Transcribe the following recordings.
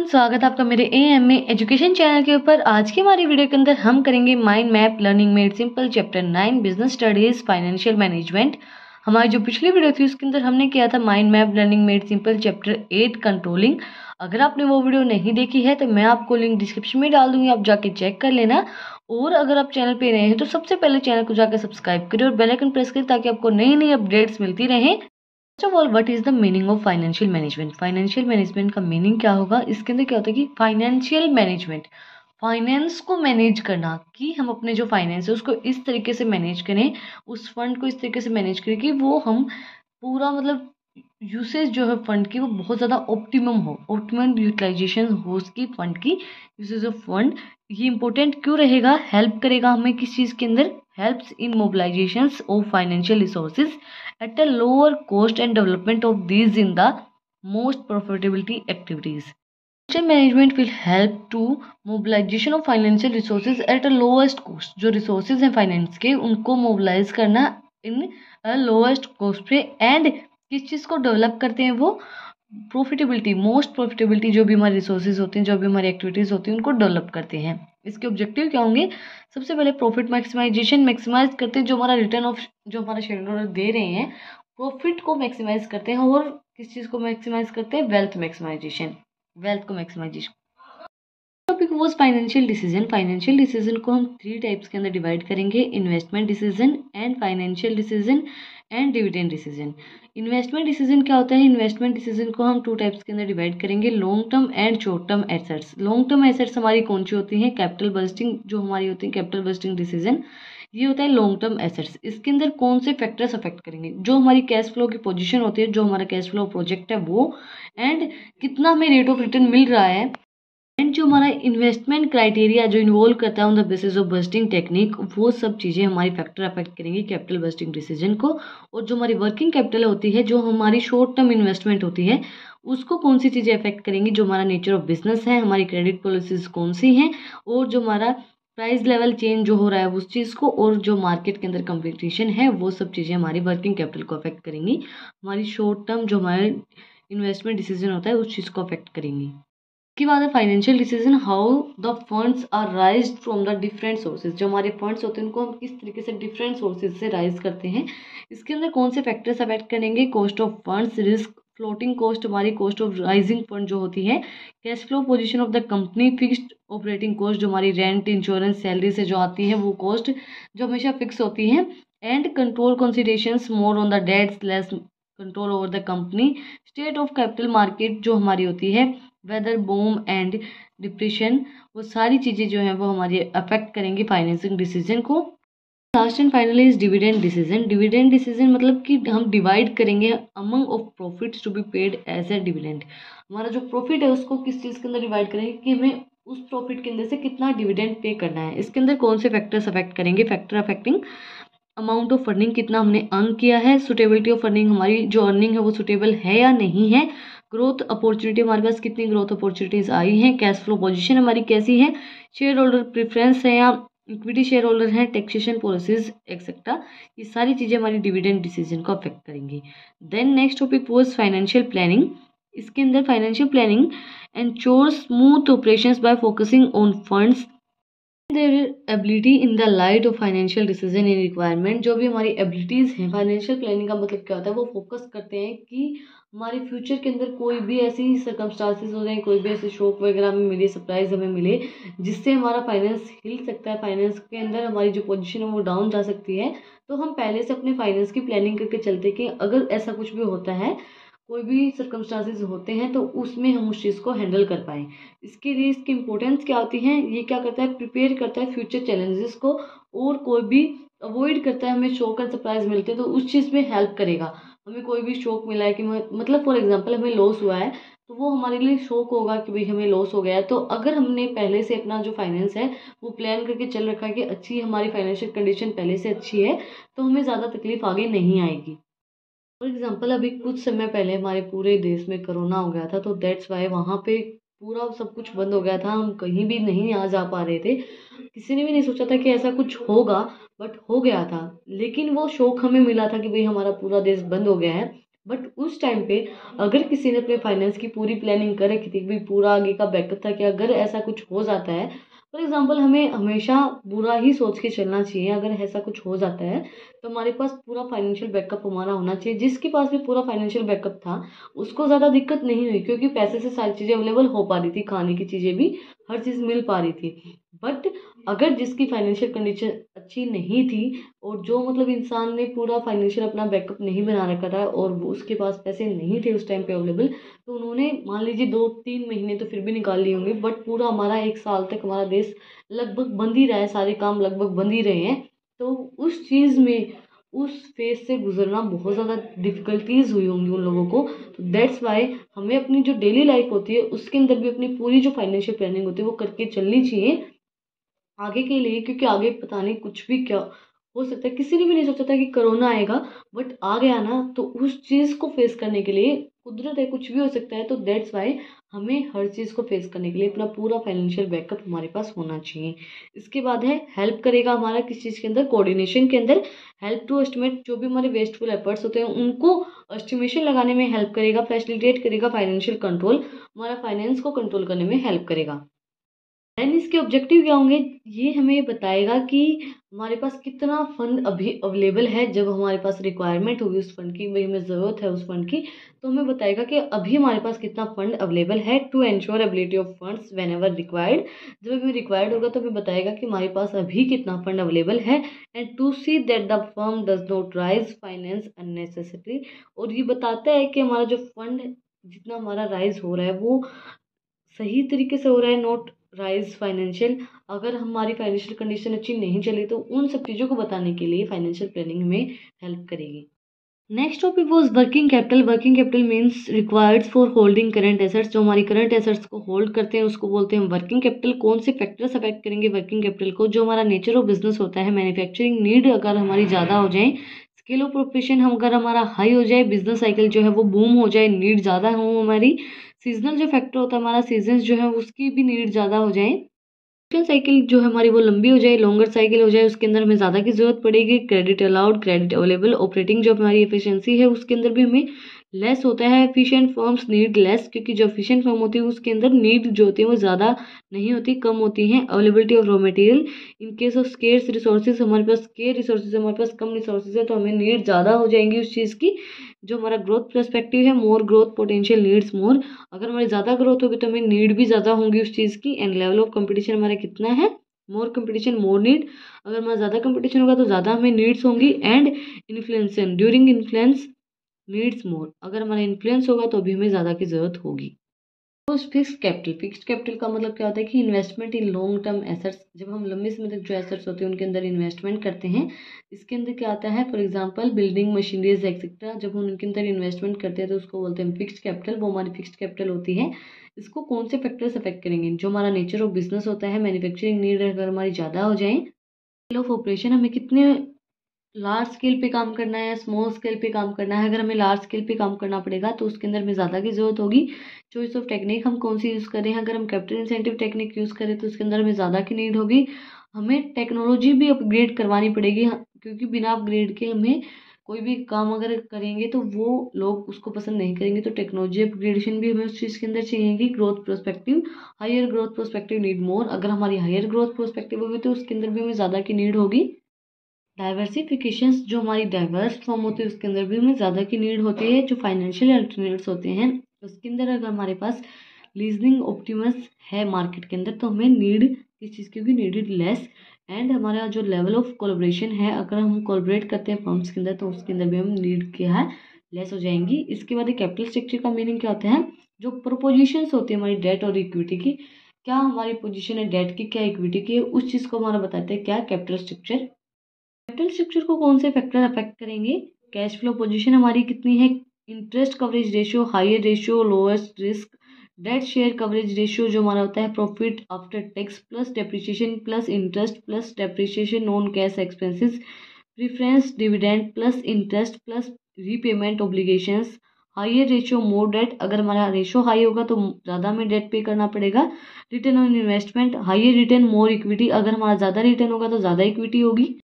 Everyone, स्वागत है आपका मेरे एएमए एजुकेशन चैनल के ऊपर। आज की हमारी वीडियो के अंदर हम करेंगे mind map learning made simple chapter 9 business studies financial management. हमारी जो पिछली वीडियो थी उसके अंदर हमने किया था mind map learning made simple chapter 8 controlling. अगर आपने वो वीडियो नहीं देखी है तो मैं आपको लिंक डिस्क्रिप्शन में डाल दूंगी, आप जाके चेक कर लेना। और अगर आप चैनल पे नए हैं तो सबसे पहले चैनल को जाकर सब्सक्राइब करें और बेल आइकन प्रेस करें ताकि आपको नई नई अपडेट्स मिलती रहें। First of all, what is the meaning of financial management. Financial management का मीनिंग क्या होगा? इसके अंदर क्या होता है कि फाइनेंशियल मैनेजमेंट, फाइनेंस को मैनेज करना, कि हम अपने जो फाइनेंस है उसको इस तरीके से मैनेज करें, उस फंड को इस तरीके से मैनेज करें कि वो हम पूरा यूसेज जो है फंड की वो बहुत ज़्यादा ऑप्टिमम हो, ऑप्टिमम यूटिलाइजेशन हो उसकी फंड की, यूसेज ऑफ फंड। ये इंपॉर्टेंट क्यों रहेगा? हेल्प करेगा हमें किस चीज़ के अंदर? Helps in mobilisations of financial resources at a lower cost and development of these in the most profitability activities. Financial management will help to mobilization of financial resources at a lowest cost. जो resources हैं finance के उनको mobilise करना इन lowest cost पे, and किस चीज़ को develop करते हैं वो? प्रॉफिटेबिलिटी, मोस्ट प्रॉफिटेबिलिटी, जो भी हमारे रिसोर्सेज होते हैं, जो भी हमारी एक्टिविटीज़ होती हैं उनको डेवलप करते हैं। इसके ऑब्जेक्टिव क्या होंगे? सबसे पहले प्रॉफिट मैक्सिमाइजेशन, मैक्सिमाइज करते हैं जो हमारा रिटर्न ऑफ जो हमारा शेयर होल्डर दे रहे हैं, प्रॉफिट को मैक्सिमाइज करते हैं। और किस चीज़ को मैक्सिमाइज करते हैं? वेल्थ मैक्सिमाइजेशन, वेल्थ को maximisation. Topic was financial decision. Financial decision को हम 3 टाइप्स के अंदर डिवाइड करेंगे: investment decision and financial decision and dividend decision. Investment decision क्या होता है? इन्वेस्टमेंट डिसीजन को हम 2 टाइप्स के अंदर डिवाइड करेंगे: long term and short term assets. Long term assets हमारी कौन सी होती हैं? कैपिटल बस्टिंग जो हमारी होती है, कैपिटल बस्टिंग डिसीजन, ये होता है लॉन्ग टर्म एसेट्स। इसके अंदर कौन से फैक्टर्स अफेक्ट करेंगे? जो हमारी कैश फ्लो की पोजीशन होती है, जो हमारा कैश फ्लो प्रोजेक्ट है वो, एंड कितना हमें रेट ऑफ रिटर्न मिल रहा है, एंड जो हमारा इन्वेस्टमेंट क्राइटेरिया जो इन्वॉल्व करता है on the basis of budgeting technique, वो सब चीज़ें हमारी फैक्टर अफेक्ट करेंगी कैपिटल बस्टिंग डिसीजन को। और जो हमारी वर्किंग कैपिटल होती है, जो हमारी शॉर्ट टर्म इन्वेस्टमेंट होती है, उसको कौन सी चीज़ें अफेक्ट करेंगी? जो हमारा नेचर ऑफ बिजनेस है, हमारी क्रेडिट पॉलिसीज कौन सी हैं, और जो हमारा प्राइस लेवल चेंज जो हो रहा है उस चीज़ को, और जो मार्केट के अंदर कंपटीशन है, वो सब चीज़ें हमारी वर्किंग कैपिटल को अफेक्ट करेंगी। हमारी शॉर्ट टर्म जो हमारा इन्वेस्टमेंट डिसीजन होता है उस चीज़ को अफेक्ट करेंगी। उसके बाद है financial decision, how the funds are raised from the different sources. जो हमारे फंड्स होते हैं उनको हम किस तरीके से डिफरेंट सोर्सेज से राइज करते हैं। इसके अंदर कौन से फैक्टर्स अफेक्ट करेंगे? Cost of funds, risk, floating cost, हमारी कॉस्ट ऑफ राइजिंग फंड जो होती है, cash flow position of the company, fixed operating cost जो हमारी रेंट, इंश्योरेंस, सैलरी से जो आती है वो कॉस्ट जो हमेशा फिक्स होती है, and control considerations more on the debts, less control over the company, state of capital market जो हमारी होती है, वेदर बूम एंड डिप्रेशन, वो सारी चीज़ें जो हैं वो हमारी अफेक्ट करेंगी फाइनेंसिंग डिसीजन को। Last and finally is dividend decision. Dividend decision मतलब कि हम डिवाइड करेंगे among of profits to be paid as a dividend. हमारा जो प्रॉफिट है उसको किस चीज़ के अंदर डिवाइड करेंगे कि हमें उस प्रॉफिट के अंदर से कितना डिविडेंड पे करना है। इसके अंदर कौन से फैक्टर्स अफेक्ट करेंगे? Factor affecting amount of funding, कितना हमने अर्न किया है, सुटेबिलिटी ऑफ फंडिंग, हमारी जो अर्निंग है वो सुटेबल है या नहीं है, ग्रोथ अपॉर्चुनिटी, हमारे पास कितनी ग्रोथ अपॉर्चुनिटीज आई हैं, कैश फ्लो पोजीशन हमारी कैसी है, शेयर होल्डर प्रेफरेंस है या इक्विटी शेयर होल्डर है, टैक्सेशन पॉलिसीज एक्सेट्रा। ये सारी चीज़ें हमारी डिविडेंड डिसीजन को अफेक्ट करेंगी। Then next topic was financial planning. इसके अंदर financial planning ensure smooth operations by focusing on funds their ability in the light of financial decision in requirement. जो भी हमारी एबिलिटीज़ हैं, फाइनेंशियल प्लानिंग का मतलब क्या होता है? वो फोकस करते हैं कि हमारे फ्यूचर के अंदर कोई भी ऐसी सर्कमस्टांसेस हो जाए, कोई भी ऐसे शौक वगैरह हमें मिले, सरप्राइज हमें मिले, जिससे हमारा फाइनेंस हिल सकता है, फाइनेंस के अंदर हमारी जो पोजीशन है वो डाउन जा सकती है। तो हम पहले से अपने फाइनेंस की प्लानिंग करके चलते कि अगर ऐसा कुछ भी होता है, कोई भी सर्कमस्टांसेस होते हैं, तो उसमें हम उस चीज़ को हैंडल कर पाएँ। इसके लिए इसकी इम्पोर्टेंस क्या होती है? ये क्या करता है? प्रिपेयर करता है फ्यूचर चैलेंजेस को, और कोई भी अवॉइड करता है, हमें शॉक एंड सरप्राइज मिलते हैं तो उस चीज़ में हेल्प करेगा। हमें कोई भी शौक मिला है कि मतलब फॉर एग्जांपल हमें लॉस हुआ है, तो वो हमारे लिए शौक होगा कि भाई हमें लॉस हो गया है। तो अगर हमने पहले से अपना जो फाइनेंस है वो प्लान करके चल रखा है कि अच्छी हमारी फाइनेंशियल कंडीशन पहले से अच्छी है, तो हमें ज़्यादा तकलीफ आगे नहीं आएगी। फॉर एग्जाम्पल अभी कुछ समय पहले हमारे पूरे देश में कोरोना हो गया था, तो दैट्स वाई वहाँ पे पूरा सब कुछ बंद हो गया था, हम कहीं भी नहीं आ जा पा रहे थे। किसी ने भी नहीं सोचा था कि ऐसा कुछ होगा, बट हो गया था। लेकिन वो शौक हमें मिला था कि भाई हमारा पूरा देश बंद हो गया है, बट उस टाइम पे अगर किसी ने अपने फाइनेंस की पूरी प्लानिंग कर रखी थी, भाई पूरा आगे का बैकअप था कि अगर ऐसा कुछ हो जाता है, फॉर एग्जाम्पल हमें हमेशा बुरा ही सोच के चलना चाहिए। अगर ऐसा कुछ हो जाता है तो हमारे पास पूरा फाइनेंशियल बैकअप हमारा होना चाहिए। जिसके पास भी पूरा फाइनेंशियल बैकअप था उसको ज़्यादा दिक्कत नहीं हुई, क्योंकि पैसे से सारी चीज़ें अवेलेबल हो पा रही थी, खाने की चीज़ें भी हर चीज़ मिल पा रही थी। बट अगर जिसकी फाइनेंशियल कंडीशन अच्छी नहीं थी और जो मतलब इंसान ने पूरा फाइनेंशियल अपना बैकअप नहीं बना रखा था और वो उसके पास पैसे नहीं थे उस टाइम पे अवेलेबल, तो उन्होंने मान लीजिए 2-3 महीने तो फिर भी निकाल लिए होंगे, बट पूरा हमारा 1 साल तक हमारा देश लगभग बंद ही रहा है, सारे काम लगभग बंद ही रहे हैं। तो उस चीज़ में उस फेज से गुजरना बहुत ज़्यादा डिफ़िकल्टीज हुई होंगी उन लोगों को। तो दैट्स वाई हमें अपनी जो डेली लाइफ होती है उसके अंदर भी अपनी पूरी जो फाइनेंशियल प्लानिंग होती है वो करके चलनी चाहिए आगे के लिए, क्योंकि आगे पता नहीं कुछ भी क्या हो सकता है। किसी ने भी नहीं सोचा था कि कोरोना आएगा, बट आ गया ना, तो उस चीज़ को फेस करने के लिए कुदरत है, कुछ भी हो सकता है। तो दैट्स वाई हमें हर चीज़ को फेस करने के लिए अपना पूरा फाइनेंशियल बैकअप हमारे पास होना चाहिए। इसके बाद है हेल्प करेगा हमारा किस चीज़ के अंदर, कोऑर्डिनेशन के अंदर। हेल्प टू एस्टिमेट, जो भी हमारे वेस्टफुल एफर्ट्स होते हैं उनको एस्टिमेशन लगाने में हेल्प करेगा, फैसिलिटेट करेगा फाइनेंशियल कंट्रोल, हमारा फाइनेंस को कंट्रोल करने में हेल्प करेगा। देन इसके ऑब्जेक्टिव क्या होंगे, ये हमें बताएगा कि हमारे पास कितना फंड अभी अवेलेबल है। जब हमारे पास रिक्वायरमेंट होगी उस फंड की, वही हमें ज़रूरत है उस फंड की, तो हमें बताएगा कि अभी हमारे पास कितना फंड अवेलेबल है। To ensure ability of funds whenever required, जब हमें रिक्वायर्ड होगा तो हमें बताएगा कि हमारे पास अभी कितना फंड अवेलेबल है। And to see that the firm does not raise finance unnecessary, और ये बताता है कि हमारा जो फंड जितना हमारा राइज हो रहा है वो सही तरीके से हो रहा है, नॉट राइज फाइनेंशियल। अगर हमारी फाइनेंशियल कंडीशन अच्छी नहीं चली तो उन सब चीज़ों को बताने के लिए फाइनेंशियल प्लानिंग हमें हेल्प करेगी। Next topic was working capital. Working capital means required for holding current assets. जो हमारी करंट एसेट्स को होल्ड करते हैं उसको बोलते हैं वर्किंग कैपिटल। कौन से फैक्टर्स अफेक्ट करेंगे वर्किंग कैपिटल को, जो हमारा नेचर ऑफ बिजनेस होता है, मैन्युफैक्चरिंग नीड अगर हमारी ज़्यादा हो जाए, स्केल ऑफ प्रोफेशन हम अगर हमारा हाई हो जाए, बिजनेस साइकिल जो है वो बूम हो जाए, नीड ज़्यादा हो हमारी, सीजनल जो फैक्टर होता है हमारा, सीजन्स जो है उसकी भी नीड ज़्यादा हो जाए, साइकिल जो है हमारी वो लंबी हो जाए, लॉन्गर साइकिल हो जाए, उसके अंदर हमें ज़्यादा की ज़रूरत पड़ेगी, credit allowed, credit available, operating जो हमारी एफिशिएंसी है उसके अंदर भी हमें लेस होता है। एफिशिएंट फर्म्स नीड लेस, क्योंकि जो एफिशिएंट फर्म होती है उसके अंदर नीड जो होती है वो ज़्यादा नहीं होती, कम होती हैं। Availability of raw material, in case of scarce resources, हमारे पास स्केर रिसोर्सेज, हमारे पास कम रिसोर्सेज है तो हमें नीड ज़्यादा हो जाएंगी उस चीज़ की। जो हमारा ग्रोथ पर्सपेक्टिव है, मोर ग्रोथ पोटेंशियल नीड्स मोर, अगर हमारी ज़्यादा ग्रोथ होगी तो हमें नीड भी ज़्यादा होंगी उस चीज़ की। एंड लेवल ऑफ कंपटीशन हमारा कितना है, मोर कंपटीशन मोर नीड, अगर हमारा ज़्यादा कंपटीशन होगा तो ज़्यादा हमें नीड्स होंगी। And influence, during influence needs more, अगर हमारा इन्फ्लुएंस होगा तो अभी हमें ज़्यादा की ज़रूरत होगी। तो फिक्स्ड कैपिटल, फिक्स्ड कैपिटल का मतलब क्या होता है कि investment in long term assets. जब हम लंबे समय तक जो एसेट्स होते हैं उनके अंदर इन्वेस्टमेंट करते हैं, इसके अंदर क्या आता है, for example building machineries etcetera, जब हम उनके अंदर इन्वेस्टमेंट करते हैं तो उसको बोलते हैं फिक्स्ड कैपिटल, वो हमारी फिक्स्ड कैपिटल होती है। इसको कौन से फैक्टर्स अफेक्ट करेंगे, जो हमारा नेचर ऑफ बिजनेस होता है, मैन्युफैक्चरिंग नीड अगर हमारी ज़्यादा हो जाए, ऑफ ऑपरेशन हमें कितने लार्ज स्केल पे काम करना है, स्मॉल स्केल पे काम करना है। अगर हमें लार्ज स्केल पे काम करना पड़ेगा तो उसके अंदर हमें ज़्यादा की ज़रूरत होगी। चॉइस ऑफ टेक्निक हम कौन सी यूज़ करें, अगर हम कैपिटल इंसेंटिव टेक्निक यूज़ करें तो उसके अंदर हमें ज़्यादा की नीड होगी। हमें टेक्नोलॉजी भी अपग्रेड करवानी पड़ेगी, क्योंकि बिना अपग्रेड के हमें कोई भी काम अगर करेंगे तो वो लोग उसको पसंद नहीं करेंगे। तो टेक्नोलॉजी अपग्रेडेशन भी हमें उस चीज़ के अंदर चाहिएगी। Growth prospective, higher growth prospective need more, अगर हमारी हायर ग्रोथ प्रोस्पेक्टिव होगी तो उसके अंदर भी हमें ज़्यादा की नीड होगी। डाइवर्सिफिकेशंस, जो हमारी डाइवर्स फॉर्म होती है उसके अंदर भी हमें ज़्यादा की नीड होती है। जो फाइनेंशियल अल्टरनेट्स होते हैं उसके अंदर अगर हमारे पास लीजनिंग ऑप्टिमस है मार्केट के अंदर तो हमें नीड किस चीज़ की होगी, नीडेड लेस। एंड हमारा जो लेवल ऑफ कोलैबोरेशन है, अगर हम कोलैबोरेट करते हैं फर्म्स के अंदर तो उसके अंदर भी हम नीड क्या है, लेस हो जाएंगी। इसके बाद कैपिटल स्ट्रक्चर का मीनिंग क्या होता है, जो प्रोपोजिशंस होती है हमारी डेट और इक्विटी की, क्या हमारी पोजीशन है डेट की, क्या इक्विटी की है, उस चीज़ को हमारा बताते हैं क्या, कैपिटल स्ट्रक्चर। कैपिटल स्ट्रक्चर को कौन से फैक्टर अफेक्ट करेंगे, कैश फ्लो पोजीशन हमारी कितनी है, interest coverage ratio, higher ratio, lowest risk, debt share coverage ratio जो हमारा होता है profit after tax plus depreciation plus interest plus depreciation non cash expenses, preference dividend plus interest plus repayment obligations, higher ratio more debt, अगर हमारा ratio high होगा तो ज़्यादा हमें डेट पे करना पड़ेगा। Return on investment, higher return more equity, अगर हमारा ज़्यादा रिटर्न होगा तो ज़्यादा इक्विटी होगी।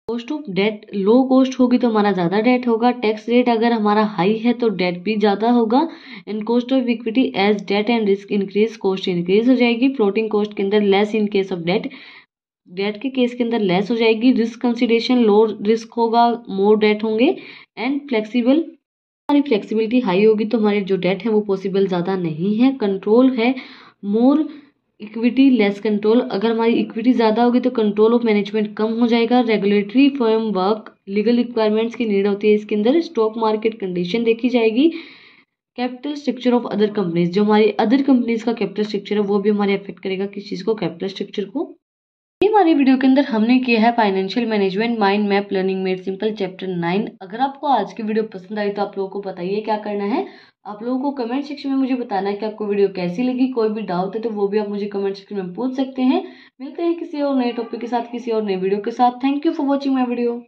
Cost of debt low cost होगी तो हमारा ज़्यादा डेट होगा। टैक्स रेट अगर हमारा हाई है तो डेट भी ज़्यादा होगा। And cost of equity as debt and risk increase, cost increase हो जाएगी। फ्लोटिंग कॉस्ट के अंदर less in case of debt, debt के केस के अंदर लेस हो जाएगी। रिस्क कंसिडरेशन लो रिस्क होगा, मोर डेट होंगे। एंड फ्लेक्सिबल, हमारी फ्लेक्सिबिलिटी हाई होगी तो हमारे जो डेट है वो पॉसिबल ज़्यादा नहीं है। कंट्रोल है, मोर इक्विटी लेस कंट्रोल, अगर हमारी इक्विटी ज़्यादा होगी तो कंट्रोल ऑफ मैनेजमेंट कम हो जाएगा। रेगुलेटरी फ्रेमवर्क, लीगल रिक्वायरमेंट्स की नीड होती है इसके अंदर। स्टॉक मार्केट कंडीशन देखी जाएगी। Capital structure of other companies, जो हमारी अदर कंपनीज का कैपिटल स्ट्रक्चर है वो भी हमारे अफेक्ट करेगा किस चीज़ को, कैपिटल स्ट्रक्चर को। ये हमारी वीडियो के अंदर हमने किया है financial management mind map learning made simple chapter 9। अगर आपको आज की वीडियो पसंद आई तो आप लोगों को बताइए क्या करना है। आप लोगों को कमेंट सेक्शन में मुझे बताना है कि आपको वीडियो कैसी लगी। कोई भी डाउट है तो वो भी आप मुझे कमेंट सेक्शन में पूछ सकते हैं। मिलते हैं किसी और नए टॉपिक के साथ, किसी और नए वीडियो के साथ। Thank you for watching my video.